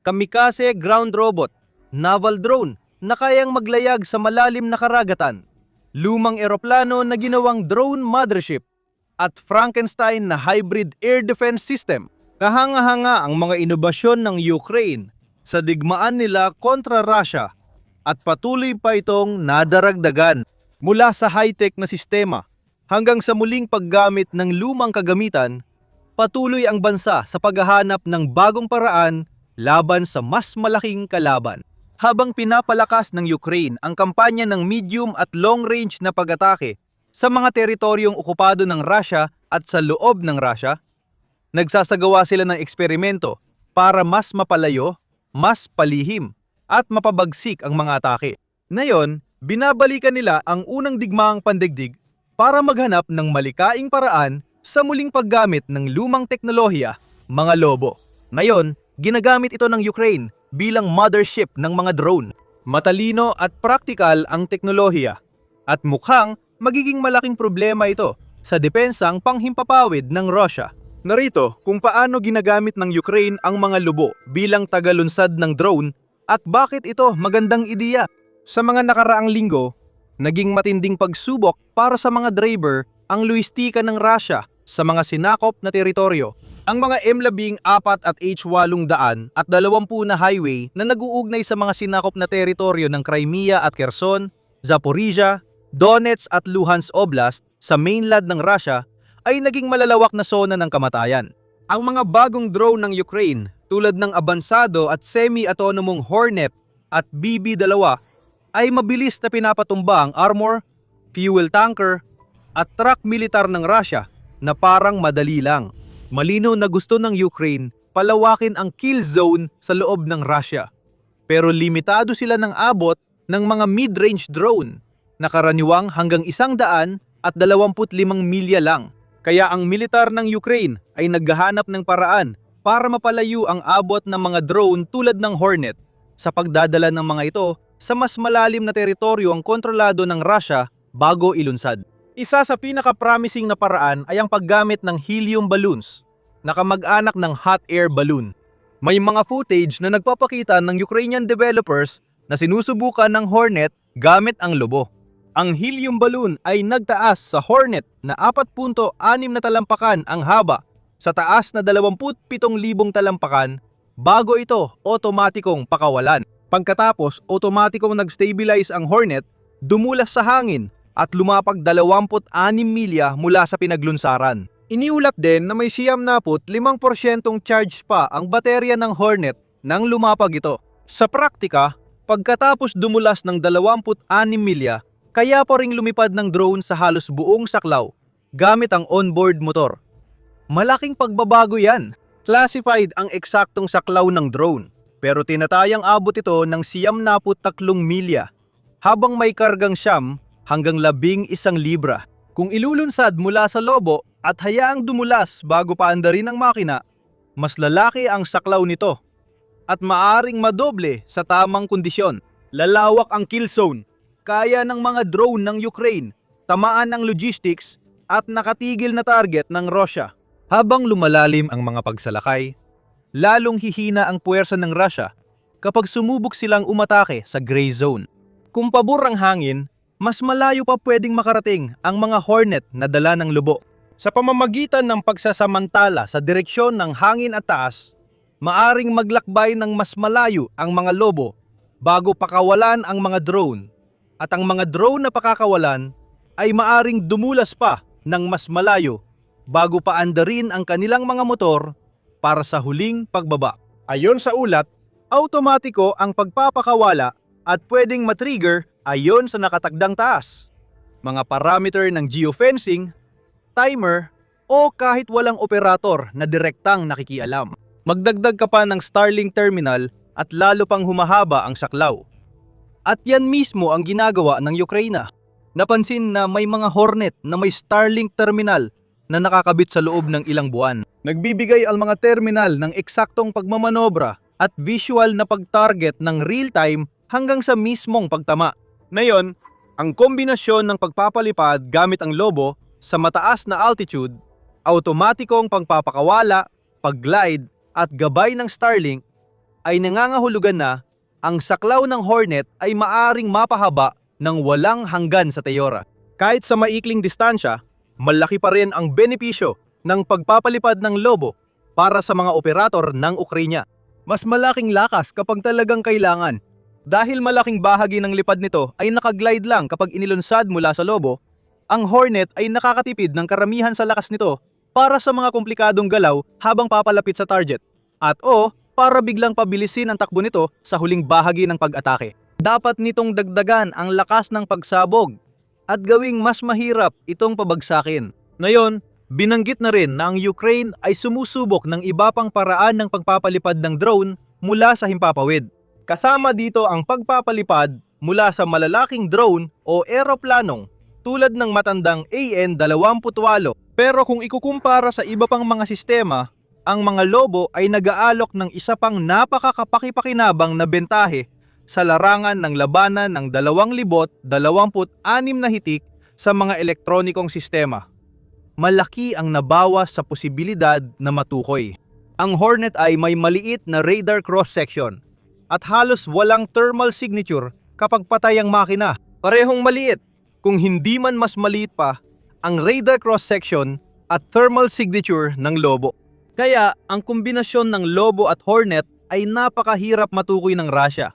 kamikaze ground robot, naval drone na kayang maglayag sa malalim na karagatan, lumang eroplano na ginawang drone mothership, at Frankenstein na hybrid air defense system. Kahanga-hanga ang mga inobasyon ng Ukraine sa digmaan nila kontra Russia at patuloy pa itong nadaragdagan mula sa high-tech na sistema hanggang sa muling paggamit ng lumang kagamitan. Patuloy ang bansa sa paghahanap ng bagong paraan laban sa mas malaking kalaban. Habang pinapalakas ng Ukraine ang kampanya ng medium at long-range na pag-atake sa mga teritoryong okupado ng Russia at sa loob ng Russia, nagsasagawa sila ng eksperimento para mas mapalayo, mas palihim, at mapabagsik ang mga atake. Ngayon, binabalikan nila ang unang digmaang pandigdig para maghanap ng malikaing paraan sa muling paggamit ng lumang teknolohiya, mga lobo. Ngayon, ginagamit ito ng Ukraine bilang mothership ng mga drone. Matalino at praktikal ang teknolohiya at mukhang magiging malaking problema ito sa depensang panghimpapawid ng Russia. Narito kung paano ginagamit ng Ukraine ang mga lobo bilang tagalunsad ng drone at bakit ito magandang ideya. Sa mga nakaraang linggo, naging matinding pagsubok para sa mga driver ang lohistika ng Russia sa mga sinakop na teritoryo. Ang mga M14 at H800 at 20 na highway na nag-uugnay sa mga sinakop na teritoryo ng Crimea at Kherson, Zaporizhia, Donetsk at Luhansk Oblast sa mainland ng Russia ay naging malalawak na zona ng kamatayan. Ang mga bagong drone ng Ukraine tulad ng abansado at semi-autonomong Hornet at BB-2 ay mabilis na pinapatumba ang armor, fuel tanker at truck militar ng Russia na parang madali lang. Malinaw na gusto ng Ukraine palawakin ang kill zone sa loob ng Russia. Pero limitado sila ng abot ng mga mid-range drone na karaniwang hanggang 125 milya lang. Kaya ang militar ng Ukraine ay naghahanap ng paraan para mapalayo ang abot ng mga drone tulad ng Hornet sa pagdadala ng mga ito sa mas malalim na teritoryo ang kontrolado ng Russia bago ilunsad. Isa sa pinaka-promising na paraan ay ang paggamit ng helium balloons na kamag-anak ng hot air balloon. May mga footage na nagpapakita ng Ukrainian developers na sinusubukan ng Hornet gamit ang lobo. Ang helium balloon ay nagtaas sa Hornet na 4.6 na talampakan ang haba sa taas na 27,000 talampakan bago ito otomatikong pakawalan. Pagkatapos otomatikong nag-stabilize ang Hornet, dumulas sa hangin at lumapag 26 milya mula sa pinaglunsaran. Iniulat din na may 75% charge pa ang baterya ng Hornet nang lumapag ito. Sa praktika, pagkatapos dumulas ng 26 milya, kaya pa ring lumipad ng drone sa halos buong saklaw gamit ang onboard motor. Malaking pagbabago yan. Classified ang eksaktong saklaw ng drone, pero tinatayang abot ito ng 93 milya habang may kargang siyam hanggang 11 libra. Kung ilulunsad mula sa lobo at hayaang dumulas bago paandarin ang makina, mas lalaki ang saklaw nito at maaring madoble sa tamang kondisyon. Lalawak ang kill zone. Kaya ng mga drone ng Ukraine tamaan ang logistics at nakatigil na target ng Russia. Habang lumalalim ang mga pagsalakay, lalong hihina ang puwersa ng Russia kapag sumubok silang umatake sa gray zone. Kung pabor ang hangin, mas malayo pa pwedeng makarating ang mga Hornet na dala ng lobo. Sa pamamagitan ng pagsasamantala sa direksyon ng hangin at taas, maaring maglakbay ng mas malayo ang mga lobo bago pakawalan ang mga drone. At ang mga drone na pakakawalan ay maaring dumulas pa ng mas malayo bago paandarin ang kanilang mga motor para sa huling pagbaba. Ayon sa ulat, automatiko ang pagpapakawala at pwedeng matrigger ayon sa nakatagdang taas, mga parameter ng geofencing, timer, o kahit walang operator na direktang nakikialam. Magdagdag ka pa ng Starlink terminal at lalo pang humahaba ang saklaw. At yan mismo ang ginagawa ng Ukraine. Napansin na may mga Hornet na may Starlink terminal na nakakabit sa loob ng ilang buwan. Nagbibigay ang mga terminal ng eksaktong pagmamanobra at visual na pag-target ng real-time hanggang sa mismong pagtama. Ngayon, ang kombinasyon ng pagpapalipad gamit ang lobo sa mataas na altitude, automatikong pagpapakawala, pag-glide at gabay ng Starlink ay nangangahulugan na ang saklaw ng Hornet ay maaring mapahaba ng walang hanggan sa teora. Kahit sa maikling distansya, malaki pa rin ang benepisyo ng pagpapalipad ng Lobo para sa mga operator ng Ukraine. Mas malaking lakas kapag talagang kailangan. Dahil malaking bahagi ng lipad nito ay nakaglide lang kapag inilunsad mula sa Lobo, ang Hornet ay nakakatipid ng karamihan sa lakas nito para sa mga komplikadong galaw habang papalapit sa target. At para biglang pabilisin ang takbo nito sa huling bahagi ng pag-atake. Dapat nitong dagdagan ang lakas ng pagsabog at gawing mas mahirap itong pabagsakin. Ngayon, binanggit na rin na ang Ukraine ay sumusubok ng iba pang paraan ng pagpapalipad ng drone mula sa himpapawid. Kasama dito ang pagpapalipad mula sa malalaking drone o eroplanong tulad ng matandang AN-28. Pero kung ikukumpara sa iba pang mga sistema, ang mga Lobo ay nag-aalok ng isa pang napakakapakipakinabang na bentahe sa larangan ng labanan ng 2,026 na hitik sa mga elektronikong sistema. Malaki ang nabawas sa posibilidad na matukoy. Ang Hornet ay may maliit na radar cross-section at halos walang thermal signature kapag patay ang makina. Parehong maliit, kung hindi man mas maliit pa, ang radar cross-section at thermal signature ng Lobo. Kaya ang kombinasyon ng Lobo at Hornet ay napakahirap matukoy ng Russia.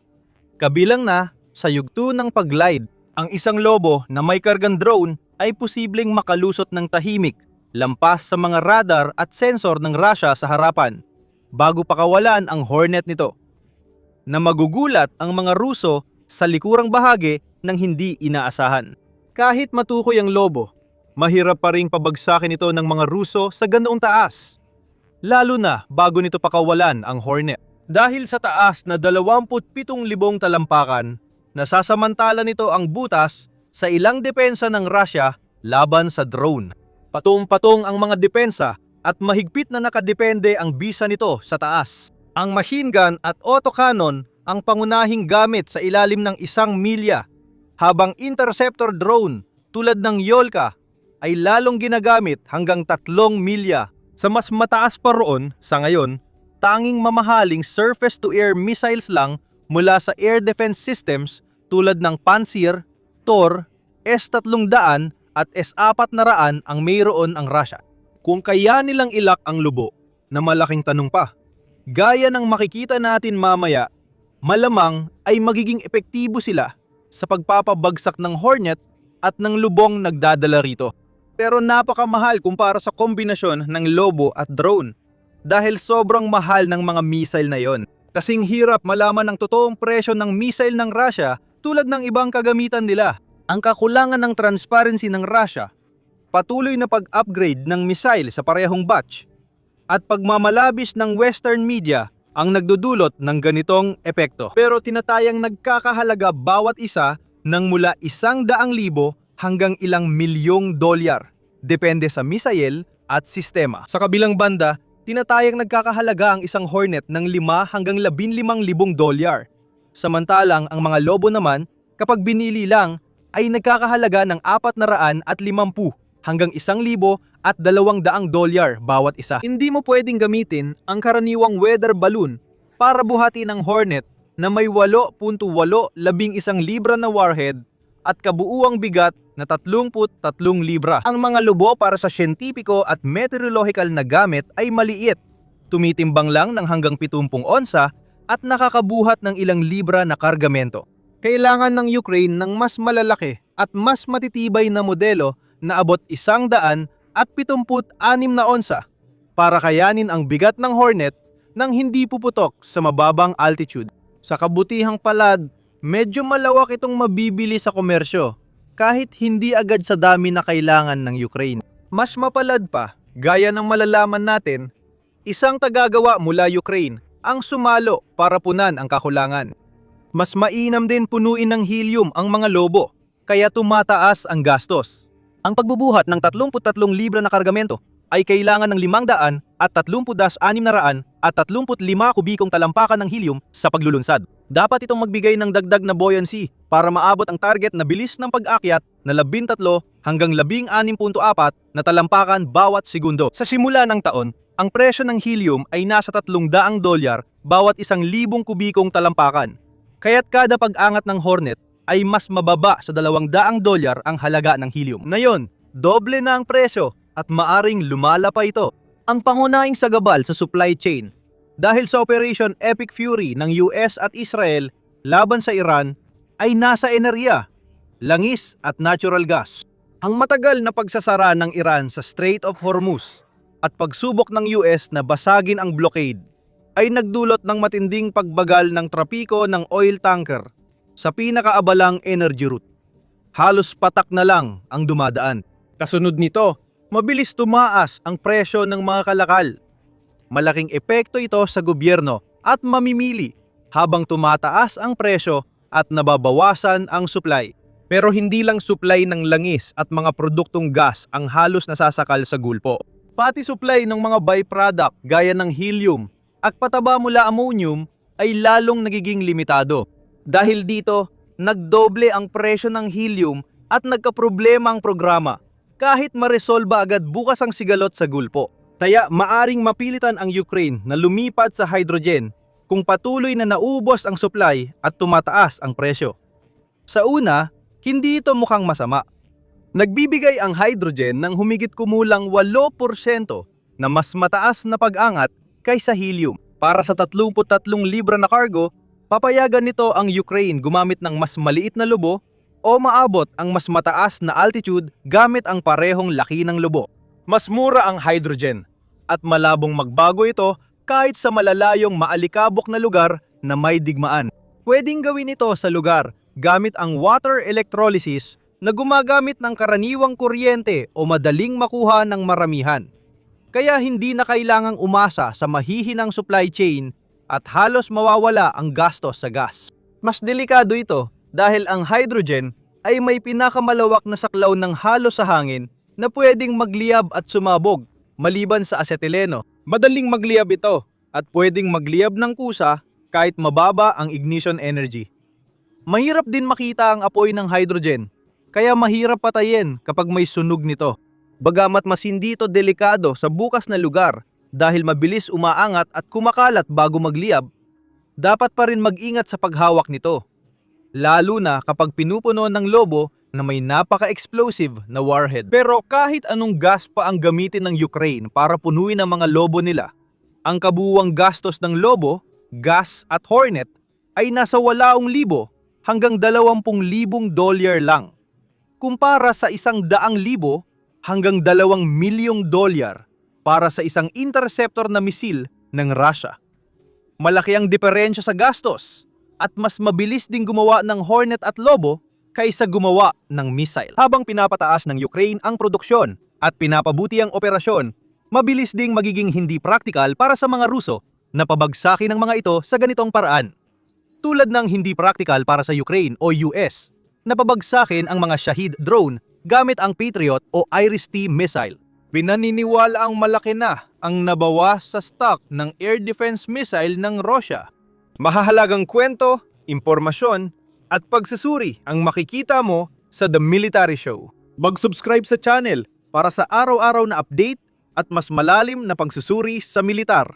Kabilang na sa yugto ng pag-glide, ang isang Lobo na may kargang drone ay posibleng makalusot ng tahimik lampas sa mga radar at sensor ng Russia sa harapan bago pakawalan ang Hornet nito, na magugulat ang mga Ruso sa likurang bahagi ng hindi inaasahan. Kahit matukoy ang Lobo, mahirap pa ring pabagsakin ito ng mga Ruso sa ganoong taas, lalo na bago nito pakawalan ang Hornet. Dahil sa taas na 27,000 talampakan, nasasamantala nito ang butas sa ilang depensa ng Russia laban sa drone. Patong-patong ang mga depensa at mahigpit na nakadepende ang bisa nito sa taas. Ang machine gun at autocannon ang pangunahing gamit sa ilalim ng 1 milya, habang interceptor drone tulad ng Yolka ay lalong ginagamit hanggang 3 milya. Sa mas mataas pa roon sa ngayon, tanging mamahaling surface-to-air missiles lang mula sa air defense systems tulad ng Pantsir, Tor, S-300 at S-400 ang mayroon ang Russia. Kung kaya nilang ilak ang Lobo, na malaking tanong pa, gaya ng makikita natin mamaya, malamang ay magiging epektibo sila sa pagpapabagsak ng Hornet at ng lubong nagdadala rito. Pero napakamahal kumpara sa kombinasyon ng Lobo at drone dahil sobrang mahal ng mga missile na yon. Kasing hirap malaman ang totoong presyo ng missile ng Russia tulad ng ibang kagamitan nila. Ang kakulangan ng transparency ng Russia, patuloy na pag-upgrade ng missile sa parehong batch, at pagmamalabis ng Western media ang nagdudulot ng ganitong epekto. Pero tinatayang nagkakahalaga bawat isa ng mula 100,000 hanggang ilang milyong dolyar, depende sa missile at sistema. Sa kabilang banda, tinatayang nagkakahalaga ang isang Hornet ng 5 hanggang 15,000 dolyar. Samantalang ang mga Lobo naman, kapag binili lang, ay nagkakahalaga ng 450 hanggang 1,000 at 200 dolyar bawat isa. Hindi mo pwedeng gamitin ang karaniwang weather balloon para buhatin ang Hornet na may 8.811 libra na warhead at kabuuang bigat na 33 libra. Ang mga Lobo para sa siyentipiko at meteorological na gamit ay maliit, tumitimbang lang ng hanggang 70 onsa at nakakabuhat ng ilang libra na kargamento. Kailangan ng Ukraine ng mas malalaki at mas matitibay na modelo na abot 176 na onsa para kayanin ang bigat ng Hornet nang hindi puputok sa mababang altitude. Sa kabutihang palad, medyo malawak itong mabibili sa komersyo kahit hindi agad sa dami na kailangan ng Ukraine. Mas mapalad pa, gaya ng malalaman natin, isang tagagawa mula Ukraine ang sumalo para punan ang kakulangan. Mas mainam din punuin ng helium ang mga Lobo, kaya tumataas ang gastos. Ang pagbubuhat ng 33 libra na kargamento ay kailangan ng 500 at 30,600 at 35 kubikong talampakan ng helium sa paglulunsad. Dapat itong magbigay ng dagdag na buoyancy para maabot ang target na bilis ng pag-akyat na 13 hanggang 16.4 na talampakan bawat segundo. Sa simula ng taon, ang presyo ng helium ay nasa $300 bawat 1,000 kubikong talampakan. Kaya't kada pag-angat ng Hornet ay mas mababa sa $200 ang halaga ng helium. Ngayon, doble na ang presyo at maaring lumala pa ito. Ang pangunahing sagabal sa supply chain dahil sa Operation Epic Fury ng US at Israel laban sa Iran ay nasa enerhiya, langis at natural gas. Ang matagal na pagsasara ng Iran sa Strait of Hormuz at pagsubok ng US na basagin ang blockade ay nagdulot ng matinding pagbagal ng trapiko ng oil tanker sa pinakaabalang energy route. Halos patak na lang ang dumadaan. Kasunod nito, mabilis tumaas ang presyo ng mga kalakal. Malaking epekto ito sa gobyerno at mamimili habang tumataas ang presyo at nababawasan ang supply. Pero hindi lang supply ng langis at mga produktong gas ang halos nasasakal sa gulpo. Pati supply ng mga byproduct gaya ng helium at pataba mula ammonium ay lalong nagiging limitado. Dahil dito, nagdoble ang presyo ng helium at nagkaproblema ang programa kahit maresolba agad bukas ang sigalot sa gulpo. Kaya maaring mapilitan ang Ukraine na lumipat sa hydrogen kung patuloy na naubos ang supply at tumataas ang presyo. Sa una, hindi ito mukhang masama. Nagbibigay ang hydrogen ng humigit kumulang 8% na mas mataas na pag-angat kaysa helium. Para sa 33 libra na cargo, papayagan nito ang Ukraine gumamit ng mas maliit na lobo o maabot ang mas mataas na altitude gamit ang parehong laki ng lobo. Mas mura ang hydrogen at malabong magbago ito kahit sa malalayong maalikabok na lugar na may digmaan. Pwedeng gawin ito sa lugar gamit ang water electrolysis na gumagamit ng karaniwang kuryente o madaling makuha ng maramihan. Kaya hindi na kailangang umasa sa mahihinang supply chain at halos mawawala ang gastos sa gas. Mas delikado ito dahil ang hydrogen ay may pinakamalawak na saklaw ng halo sa hangin na pwedeng magliyab at sumabog maliban sa asetileno. Madaling magliyab ito at pwedeng magliyab ng kusa kahit mababa ang ignition energy. Mahirap din makita ang apoy ng hydrogen, kaya mahirap patayin kapag may sunog nito. Bagamat mas hindi ito delikado sa bukas na lugar dahil mabilis umaangat at kumakalat bago magliyab, dapat pa rin mag-ingat sa paghawak nito. Lalo na kapag pinupuno ng lobo na may napaka-explosive na warhead. Pero kahit anong gas pa ang gamitin ng Ukraine para punuin ang mga lobo nila, ang kabuuang gastos ng lobo, gas at Hornet ay nasa 8,000 hanggang $20,000 lang, kumpara sa $100,000 hanggang $2 milyong para sa isang interceptor na misil ng Russia. Malaki ang diferensya sa gastos at mas mabilis ding gumawa ng Hornet at Lobo kaysa gumawa ng missile. Habang pinapataas ng Ukraine ang produksyon at pinapabuti ang operasyon, mabilis ding magiging hindi praktikal para sa mga Ruso na pabagsakin ng mga ito sa ganitong paraan. Tulad ng hindi praktikal para sa Ukraine o US na pabagsakin ang mga Shahid drone gamit ang Patriot o Iris-T missile. Pinaniniwala ang malaki na ang nabawas sa stock ng air defense missile ng Russia. Mahahalagang kwento, impormasyon at pagsusuri ang makikita mo sa The Military Show. Mag-subscribe sa channel para sa araw-araw na update at mas malalim na pagsusuri sa militar.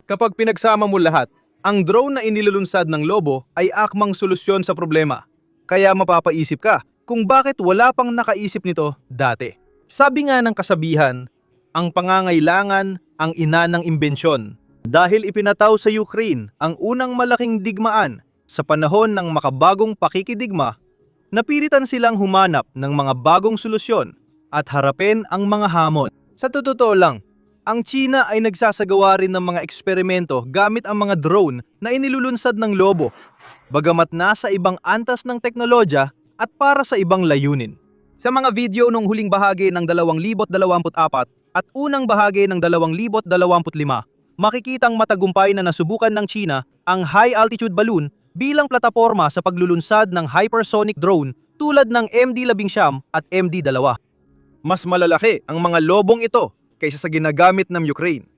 Kapag pinagsama mo lahat, ang drone na inilulunsad ng Lobo ay akmang solusyon sa problema. Kaya mapapaisip ka kung bakit wala pang nakaisip nito dati. Sabi nga ng kasabihan, ang pangangailangan ang ina ng imbensyon. Dahil ipinataw sa Ukraine ang unang malaking digmaan sa panahon ng makabagong pakikidigma, napilitan silang humanap ng mga bagong solusyon at harapin ang mga hamon. Sa totoo lang, ang China ay nagsasagawa rin ng mga eksperimento gamit ang mga drone na inilulunsad ng Lobo, bagamat nasa ibang antas ng teknolohiya at para sa ibang layunin. Sa mga video nung huling bahagi ng 2024 at unang bahagi ng 2025, makikitang matagumpay na nasubukan ng China ang high-altitude balloon bilang plataporma sa paglulunsad ng hypersonic drone tulad ng MD-19 at MD-2. Mas malalaki ang mga lobong ito kaysa sa ginagamit ng Ukraine.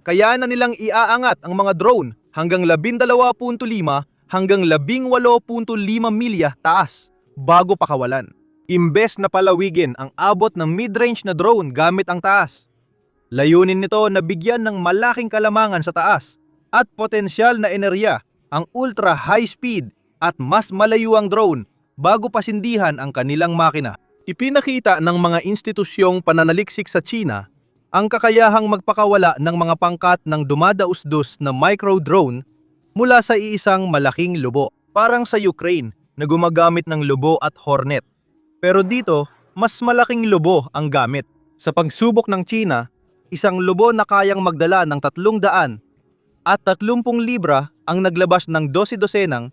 Kaya na nilang iaangat ang mga drone hanggang 12.5 hanggang 18.5 milya taas bago pakawalan. Imbes na palawigin ang abot ng mid-range na drone gamit ang taas. Layunin nito na bigyan ng malaking kalamangan sa taas at potensyal na enerhiya ang ultra high speed at mas malayuang drone bago pasindihan ang kanilang makina. Ipinakita ng mga institusyong pananaliksik sa China ang kakayahang magpakawala ng mga pangkat ng dumadausdos na micro-drone mula sa iisang malaking lubo. Parang sa Ukraine na gumagamit ng lubo at Hornet. Pero dito, mas malaking lubo ang gamit. Sa pagsubok ng China, isang lubo na kayang magdala ng 300 at 30 libra ang naglabas ng 12-dosenang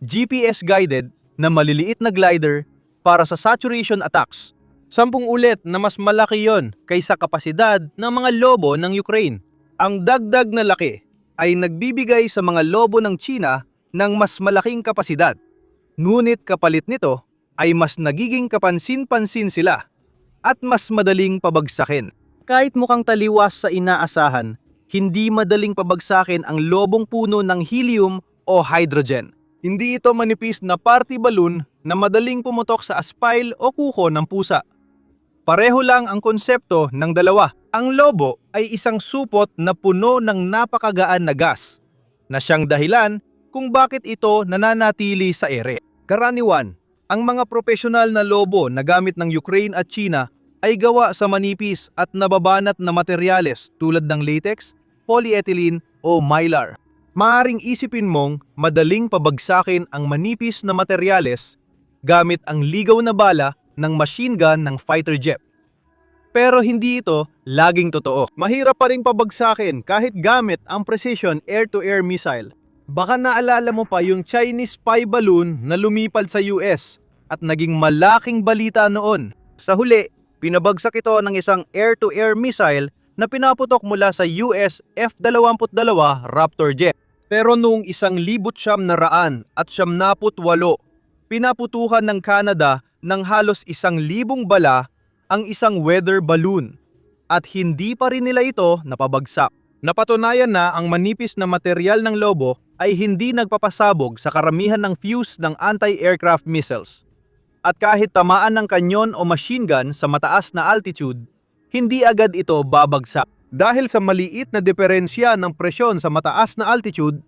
GPS-guided na maliliit na glider para sa saturation attacks. 10 ulit na mas malaki yon kaysa kapasidad ng mga lobo ng Ukraine. Ang dagdag na laki ay nagbibigay sa mga lobo ng China ng mas malaking kapasidad. Ngunit kapalit nito ay mas nagiging kapansin-pansin sila at mas madaling pabagsakin. Kahit mukhang taliwas sa inaasahan, hindi madaling pabagsakin ang lobong puno ng helium o hydrogen. Hindi ito manipis na party balloon na madaling pumutok sa aspile o kuko ng pusa. Pareho lang ang konsepto ng dalawa. Ang lobo ay isang supot na puno ng napakagaan na gas na siyang dahilan kung bakit ito nananatili sa ere. Karaniwan, ang mga profesional na lobo na gamit ng Ukraine at China ay gawa sa manipis at nababanat na materyales tulad ng latex, polyethylene o mylar. Maaring isipin mong madaling pabagsakin ang manipis na materyales gamit ang ligaw na bala ng machine gun ng fighter jet. Pero hindi ito laging totoo. Mahirap pa ring pabagsakin kahit gamit ang precision air-to-air missile. Baka naalala mo pa yung Chinese spy balloon na lumipad sa US at naging malaking balita noon. Sa huli, pinabagsak ito ng isang air-to-air missile na pinaputok mula sa US F-22 Raptor jet. Pero noong 1978, pinaputukan ng Canada ng halos 1,000 bala ang isang weather balloon at hindi pa rin nila ito napabagsak. Napatunayan na ang manipis na material ng lobo ay hindi nagpapasabog sa karamihan ng fuse ng anti-aircraft missiles. At kahit tamaan ng kanyon o machine gun sa mataas na altitude, hindi agad ito babagsak. Dahil sa maliit na diferensya ng presyon sa mataas na altitude,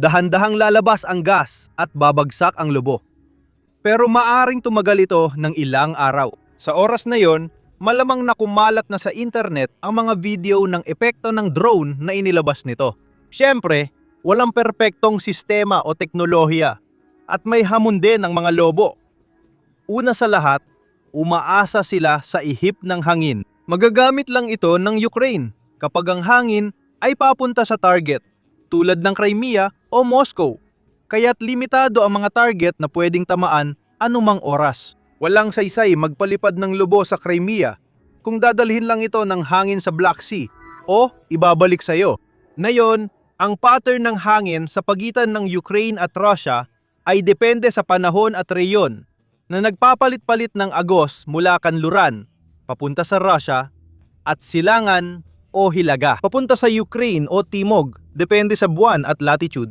dahan-dahang lalabas ang gas at babagsak ang lobo. Pero maaring tumagal ito ng ilang araw. Sa oras na yon, malamang nakumalat na sa internet ang mga video ng epekto ng drone na inilabas nito. Siyempre, walang perpektong sistema o teknolohiya at may hamon din ng mga lobo. Una sa lahat, umaasa sila sa ihip ng hangin. Magagamit lang ito ng Ukraine kapag ang hangin ay papunta sa target, tulad ng Crimea o Moscow. Kaya't limitado ang mga target na pwedeng tamaan anumang oras. Walang saysay magpalipad ng lobo sa Crimea kung dadalhin lang ito ng hangin sa Black Sea o ibabalik sa iyo. Ngayon, ang pattern ng hangin sa pagitan ng Ukraine at Russia ay depende sa panahon at reyon na nagpapalit-palit ng agos mula kanluran papunta sa Russia at silangan o hilaga papunta sa Ukraine o timog depende sa buwan at latitude.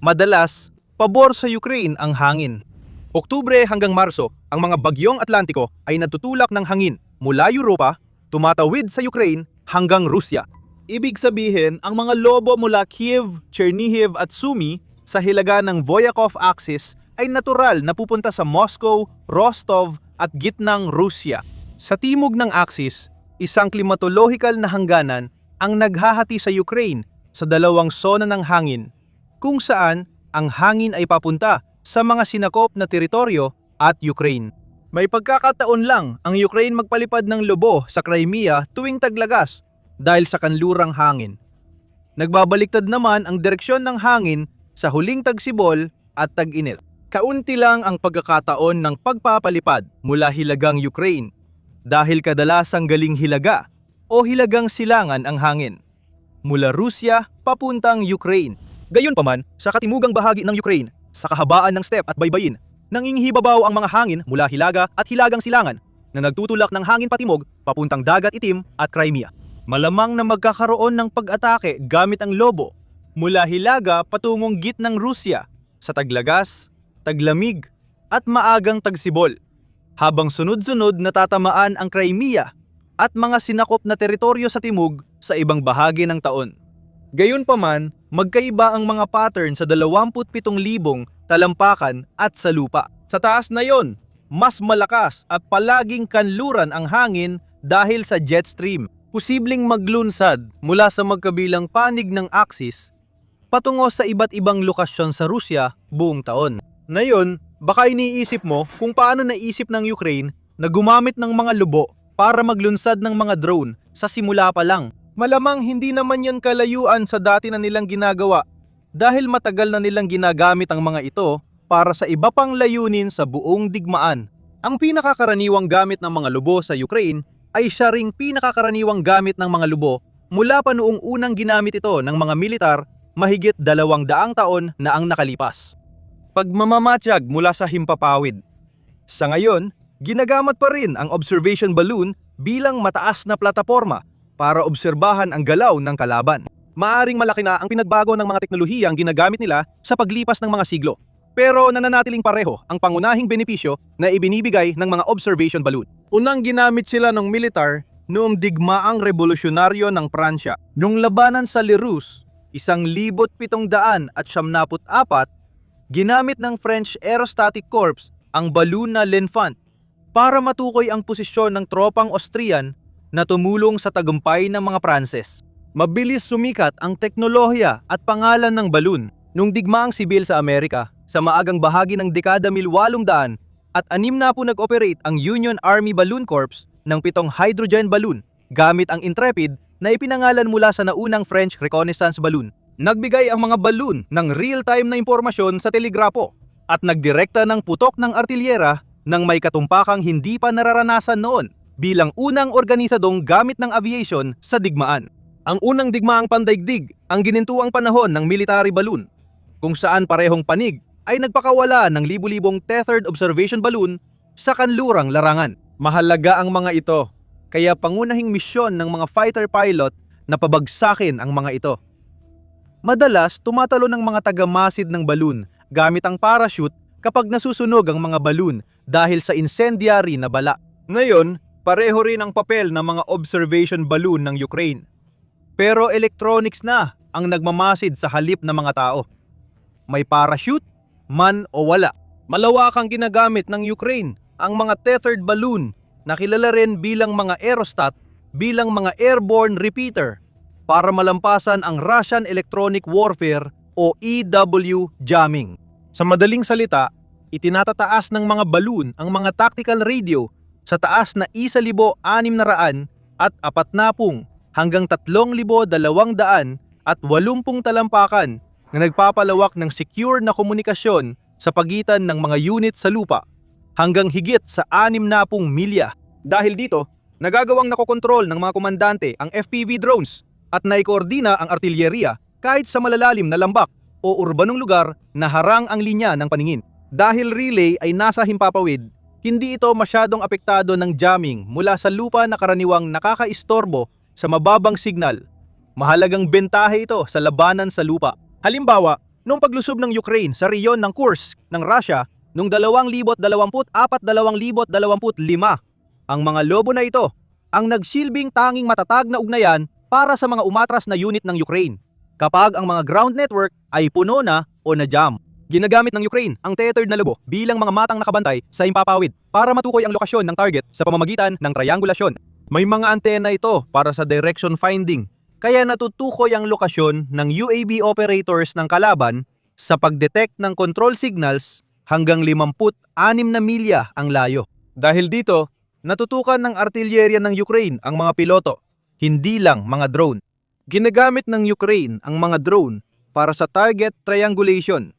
Madalas, pabor sa Ukraine ang hangin. Oktubre hanggang Marso, ang mga bagyong Atlantiko ay natutulak ng hangin mula Europa, tumatawid sa Ukraine hanggang Rusya. Ibig sabihin, ang mga lobo mula Kiev, Chernihiv at Sumy sa hilaga ng Voyakov Axis ay natural na pupunta sa Moscow, Rostov at gitnang Rusya. Sa timog ng Axis, isang klimatological na hangganan ang naghahati sa Ukraine sa dalawang sona ng hangin, kung saan ang hangin ay papunta sa mga sinakop na teritoryo at Ukraine. May pagkakataon lang ang Ukraine magpalipad ng lobo sa Crimea tuwing taglagas dahil sa kanlurang hangin. Nagbabaliktad naman ang direksyon ng hangin sa huling tagsibol at tag-init. Kaunti lang ang pagkakataon ng pagpapalipad mula hilagang Ukraine dahil kadalasang galing hilaga o hilagang silangan ang hangin mula Rusya papuntang Ukraine. Gayunpaman, sa katimugang bahagi ng Ukraine, sa kahabaan ng steppe at baybayin, nangingibabaw ang mga hangin mula hilaga at hilagang silangan na nagtutulak ng hangin patimog papuntang Dagat Itim at Crimea. Malamang na magkakaroon ng pag-atake gamit ang lobo mula hilaga patungong gitnang Rusya sa taglagas, taglamig at maagang tagsibol. habang sunod-sunod natatamaan ang Crimea at mga sinakop na teritoryo sa timog sa ibang bahagi ng taon. Gayunpaman, magkaiba ang mga pattern sa 27,000 talampakan at sa lupa. Sa taas na yon, mas malakas at palaging kanluran ang hangin dahil sa jet stream. Posibleng maglunsad mula sa magkabilang panig ng axis patungo sa iba't ibang lokasyon sa Rusya buong taon. Ngayon, baka iniisip mo kung paano naisip ng Ukraine na gumamit ng mga lubo para maglunsad ng mga drone sa simula pa lang. Malamang hindi naman yan kalayuan sa dati na nilang ginagawa dahil matagal na nilang ginagamit ang mga ito para sa iba pang layunin sa buong digmaan. Ang pinakakaraniwang gamit ng mga lubo sa Ukraine ay siya ring pinakakaraniwang gamit ng mga lubo mula pa noong unang ginamit ito ng mga militar mahigit 200 taon na ang nakalipas. Pagmamamatsyag mula sa himpapawid. Sa ngayon, ginagamit pa rin ang observation balloon bilang mataas na plataporma para obserbahan ang galaw ng kalaban. Maaring malaki na ang pinagbago ng mga teknolohiyang ginagamit nila sa paglipas ng mga siglo. Pero nananatiling pareho ang pangunahing benepisyo na ibinibigay ng mga observation balloon. Unang ginamit sila ng militar noong digmaang revolusyonaryo ng Pransya. Noong labanan sa Lerus, 1774, ginamit ng French Aerostatic Corps ang balloon na L'Enfant para matukoy ang posisyon ng tropang Austrian na tumulong sa tagumpay ng mga Pranses. Mabilis sumikat ang teknolohiya at pangalan ng balloon nung digmaang sibil sa Amerika sa maagang bahagi ng dekada 1800 at 6 na po nag-operate ang Union Army Balloon Corps ng 7 hydrogen balloon gamit ang Intrepid na ipinangalan mula sa naunang French reconnaissance balloon. Nagbigay ang mga balloon ng real-time na impormasyon sa telegrapo at nagdirekta ng putok ng artilyera ng may katumpakang hindi pa nararanasan noon bilang unang organisadong gamit ng aviation sa digmaan. Ang unang digmaang pandaigdig ang ginintuang panahon ng military balloon, kung saan parehong panig ay nagpakawala ng libu-libong tethered observation balloon sa kanlurang larangan. Mahalaga ang mga ito, kaya pangunahing misyon ng mga fighter pilot na pabagsakin ang mga ito. Madalas tumatalo ng mga tagamasid ng balloon gamit ang parachute kapag nasusunog ang mga balloon dahil sa incendiary na bala. Ngayon, pareho rin ang papel ng mga observation balloon ng Ukraine. Pero electronics na ang nagmamasid sa halip ng mga tao. May parachute man o wala. Malawakang ginagamit ng Ukraine ang mga tethered balloon na kilala rin bilang mga aerostat bilang mga airborne repeater para malampasan ang Russian Electronic Warfare o EW jamming. Sa madaling salita, itinatataas ng mga balloon ang mga tactical radio sa taas na 1,600 at 40 hanggang 3,200 at 80 talampakan na nagpapalawak ng secure na komunikasyon sa pagitan ng mga unit sa lupa hanggang higit sa 60 milya. Dahil dito, nagagawang nakokontrol ng mga komandante ang FPV drones at naikoordina ang artilyeriya kahit sa malalalim na lambak o urbanong lugar na harang ang linya ng paningin. Dahil relay ay nasa himpapawid, hindi ito masyadong apektado ng jamming mula sa lupa na karaniwang nakakaistorbo sa mababang signal. Mahalagang bentahe ito sa labanan sa lupa. Halimbawa, noong paglusob ng Ukraine sa rehiyon ng Kursk ng Russia noong 2024-2025, ang mga lobo na ito ang nagsilbing tanging matatag na ugnayan para sa mga umatras na unit ng Ukraine kapag ang mga ground network ay puno na o na-jam. Ginagamit ng Ukraine ang tethered na lobo bilang mga matang nakabantay sa himpapawid para matukoy ang lokasyon ng target sa pamamagitan ng triangulasyon. May mga antena ito para sa direction finding, kaya natutukoy ang lokasyon ng UAV operators ng kalaban sa pagdetect ng control signals hanggang 56 na milya ang layo. Dahil dito, natutukan ng artilyerya ng Ukraine ang mga piloto, hindi lang mga drone. Ginagamit ng Ukraine ang mga drone para sa target triangulation.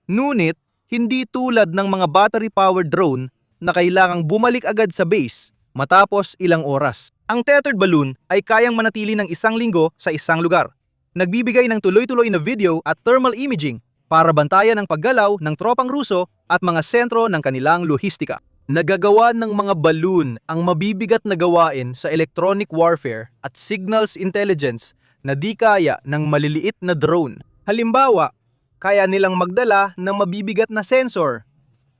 Ngunit, hindi tulad ng mga battery-powered drone na kailangang bumalik agad sa base matapos ilang oras. Ang tethered balloon ay kayang manatili ng 1 linggo sa isang lugar. Nagbibigay ng tuloy-tuloy na video at thermal imaging para bantayan ang paggalaw ng tropang Ruso at mga sentro ng kanilang lohistika. Nagagawa ng mga balloon ang mabibigat na gawain sa electronic warfare at signals intelligence na di kaya ng maliliit na drone. Halimbawa, kaya nilang magdala ng mabibigat na sensor,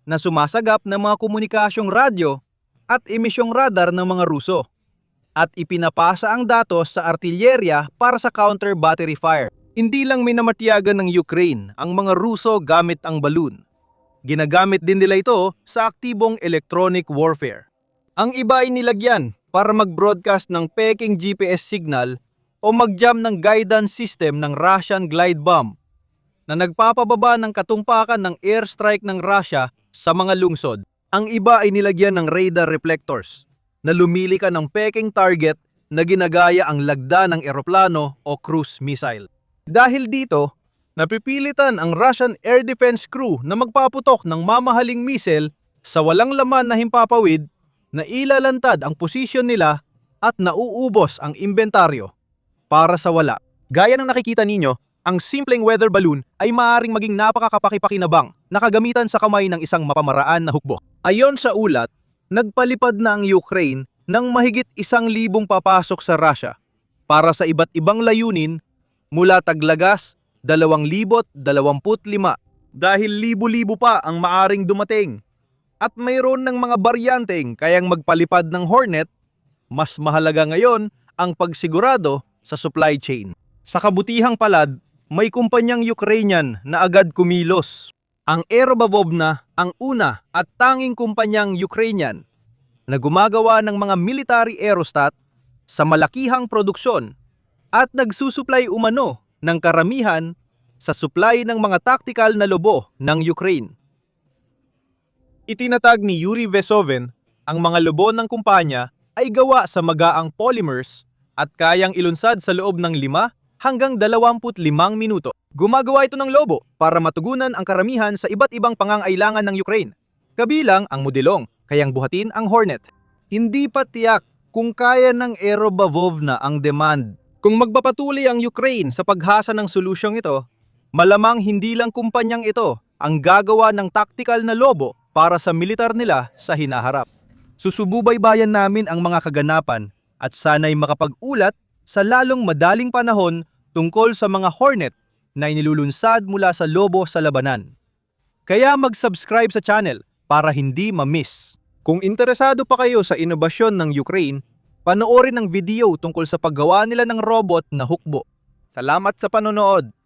na sumasagap ng mga komunikasyong radyo at emisyong radar ng mga Ruso at ipinapasa ang datos sa artilyerya para sa counter battery fire. Hindi lang minamatyagan ng Ukraine ang mga Ruso gamit ang balloon. Ginagamit din nila ito sa aktibong electronic warfare. Ang iba ay nilagyan para mag-broadcast ng peking GPS signal o mag-jam ng guidance system ng Russian glide bomb na nagpapababa ng katumpakan ng airstrike ng Russia sa mga lungsod. Ang iba ay nilagyan ng radar reflectors na lumilikan ng peking target na ginagaya ang lagda ng eroplano o cruise missile. Dahil dito, napipilitan ang Russian Air Defense Crew na magpaputok ng mamahaling missile sa walang laman na himpapawid na ilalantad ang posisyon nila at nauubos ang inventaryo para sa wala. Gaya ng nakikita ninyo, ang simpleng weather balloon ay maaaring maging napakakapakipakinabang na kagamitan sa kamay ng isang mapamaraan na hukbo. Ayon sa ulat, nagpalipad na ang Ukraine ng mahigit 1,000 papasok sa Russia para sa iba't ibang layunin mula taglagas 2025 dahil libo-libo pa ang maaring dumating. At mayroon ng mga baryanteng kayang magpalipad ng Hornet, mas mahalaga ngayon ang pagsigurado sa supply chain. Sa kabutihang palad, may kumpanyang Ukrainian na agad kumilos. Ang Aerobavovna ang una at tanging kumpanyang Ukrainian na gumagawa ng mga military aerostat sa malakihang produksyon at nagsusupply umano ng karamihan sa supply ng mga tactical na lobo ng Ukraine. Itinatag ni Yuri Vesoven ang mga lobo ng kumpanya ay gawa sa magaang polymers at kayang ilunsad sa loob ng 5 hanggang 25 minuto. Gumagawa ito ng lobo para matugunan ang karamihan sa iba't ibang pangangailangan ng Ukraine, kabilang ang modelong kayang buhatin ang Hornet. Hindi pa tiyak kung kaya ng Aerobavovna ang demand. Kung magpapatuloy ang Ukraine sa paghasa ng solusyong ito, malamang hindi lang kumpanyang ito ang gagawa ng tactical na lobo para sa militar nila sa hinaharap. Susububaybayan namin ang mga kaganapan at sana'y makapag-ulat sa lalong madaling panahon tungkol sa mga Hornet na inilulunsad mula sa lobo sa labanan. Kaya mag-subscribe sa channel para hindi ma-miss. Kung interesado pa kayo sa inobasyon ng Ukraine, panoorin ang video tungkol sa paggawa nila ng robot na hukbo. Salamat sa panonood!